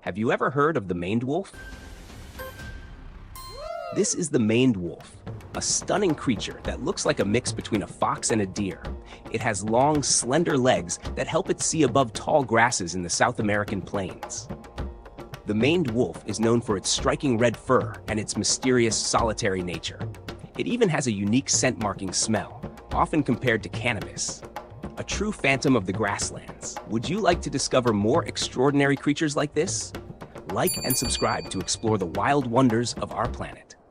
Have you ever heard of the maned wolf? This is the maned wolf, a stunning creature that looks like a mix between a fox and a deer. It has long, slender legs that help it see above tall grasses in the South American plains. The maned wolf is known for its striking red fur and its mysterious, solitary nature. It even has a unique scent-marking smell, often compared to cannabis. A true phantom of the grasslands. Would you like to discover more extraordinary creatures like this? Like and subscribe to explore the wild wonders of our planet.